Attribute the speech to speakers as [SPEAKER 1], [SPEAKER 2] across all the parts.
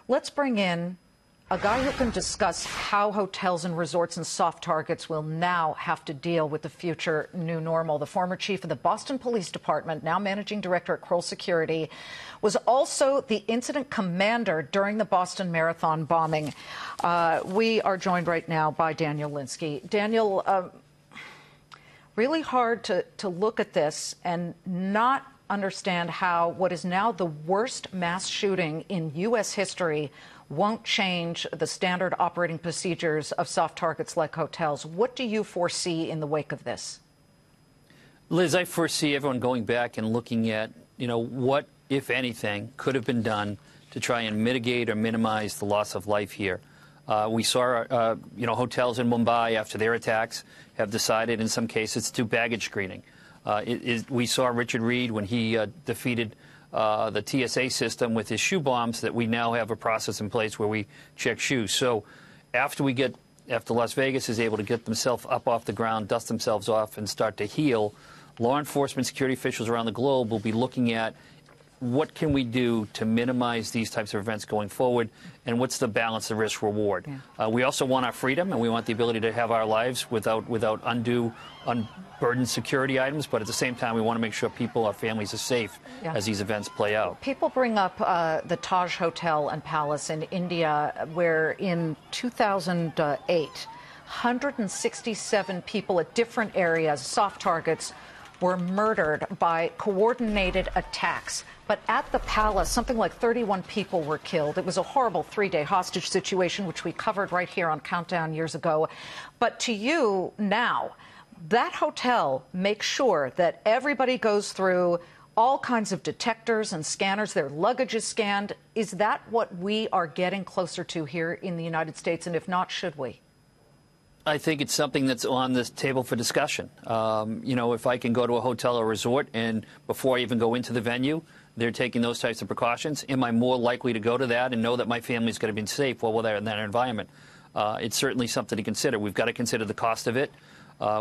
[SPEAKER 1] Let's bring in a guy who can discuss how hotels and resorts and soft targets will now have to deal with the future new normal. The former chief of the Boston Police Department, now managing director at Kroll Security, was also the incident commander during the Boston Marathon bombing. We are joined right now by Daniel Linskey. Daniel, really hard to look at this and not understand how what is now the worst mass shooting in U.S. history won't change the standard operating procedures of soft targets like hotels. What do you foresee in the wake of this?
[SPEAKER 2] Liz, I foresee everyone going back and looking at, what, if anything, could have been done to try and mitigate or minimize the loss of life here. We saw, hotels in Mumbai after their attacks have decided in some cases to do baggage screening. We saw Richard Reed when he defeated the TSA system with his shoe bombs, that we now have a process in place where we check shoes. So after Las Vegas is able to get themselves up off the ground, dust themselves off, and start to heal, law enforcement, security officials around the globe will be looking at what can we do to minimize these types of events going forward, and what's the balance of risk-reward. Yeah. We also want our freedom, and we want the ability to have our lives without unburdened security items, but at the same time, we want to make sure people, our families, are safe as these events play out.
[SPEAKER 1] People bring up the Taj Hotel and Palace in India, where in 2008, 167 people at different areas, soft targets, were murdered by coordinated attacks. But at the palace, something like 31 people were killed. It was a horrible three-day hostage situation, which we covered right here on Countdown years ago. But to you now, that hotel makes sure that everybody goes through all kinds of detectors and scanners. Their luggage is scanned. Is that what we are getting closer to here in the United States? And if not, should we?
[SPEAKER 2] I think it's something that's on this table for discussion. If I can go to a hotel or resort and before I even go into the venue, they're taking those types of precautions, am I more likely to go to that and know that my family's going to be safe while they're in that environment? It's certainly something to consider. We've got to consider the cost of it.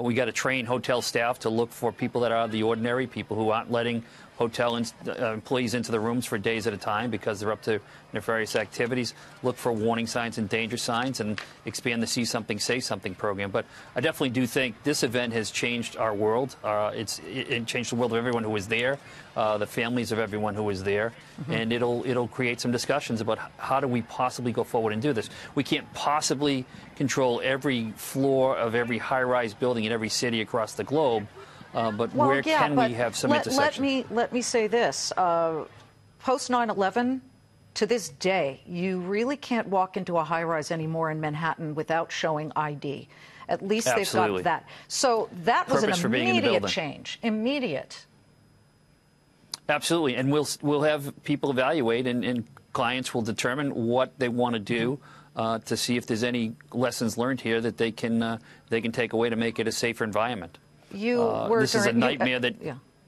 [SPEAKER 2] We got to train hotel staff to look for people that are out of the ordinary, people who aren't letting hotel employees into the rooms for days at a time because they're up to nefarious activities. Look for warning signs and danger signs, and expand the See Something, Say Something program. But I definitely do think this event has changed our world. It changed the world of everyone who was there, the families of everyone who was there, and it'll create some discussions about how do we possibly go forward and do this. We can't possibly control every floor of every high-rise building in every city across the globe. But where can we have some intersection?
[SPEAKER 1] Let me say this. Post 9/11, to this day, you really can't walk into a high-rise anymore in Manhattan without showing ID. At least they've got that. So that was an immediate change. Immediate.
[SPEAKER 2] Absolutely. And we'll have people evaluate, and clients will determine what they want to do to see if there's any lessons learned here that they can take away to make it a safer environment. This is a nightmare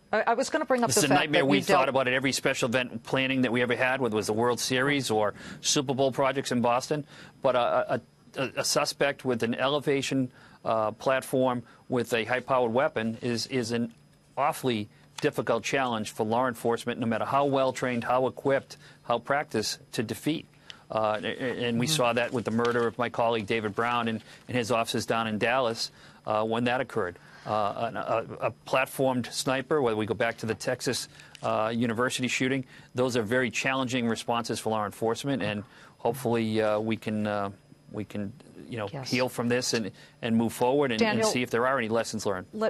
[SPEAKER 1] I was going to bring up the fact that
[SPEAKER 2] this is a nightmare we thought about at every special event planning that we ever had, whether it was the World Series or Super Bowl projects in Boston. But a suspect with an elevation platform with a high-powered weapon is an awfully difficult challenge for law enforcement, no matter how well-trained, how equipped, how practiced, to defeat. And we saw that with the murder of my colleague David Brown in his offices down in Dallas when that occurred. A platformed sniper, whether we go back to the Texas University shooting, those are very challenging responses for law enforcement, and hopefully we can heal from this and move forward and see if there are any lessons learned.